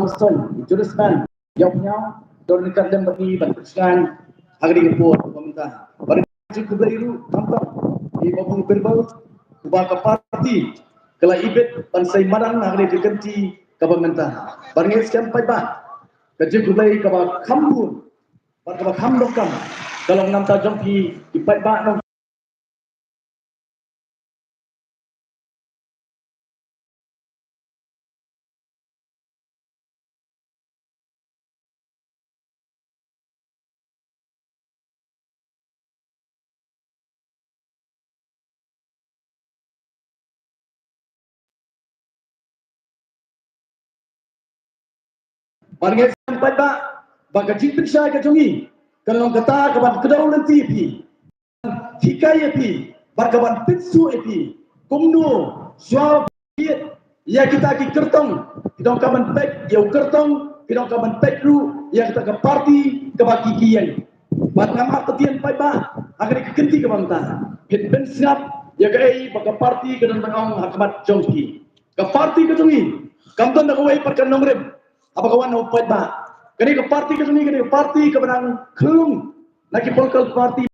person juruskan jawabnya dornikan dan bagi bantuan agri report pemerintah pada cukup beriru tampak di bawah berbau ubah parti kala ibet pansai marang agri dikerti ke pemerintah barangnya sampai bah kerja kulai ke kambun pada kambokam kalau nampak jompi ipat bah Barangnya sampai tak bagi cinta saya kejongi kalau kata kawan kedaulan TV hikayat pi bakawan pitsu epi kumno suap ya kita ki kertong kita kawan pek ya kertong kita kawan pek ru ya kita ke parti ke baki kian bat nama tetian pai ba agar kekenti ke bangta hit ben snap ya ke baka parti ke dan bangong hakmat jongki ke parti ke tungi kamton dak wai perkan nomrem apa kawan no pai ba kini ke parti ke tungi kini ke parti ke benang kelung lagi political party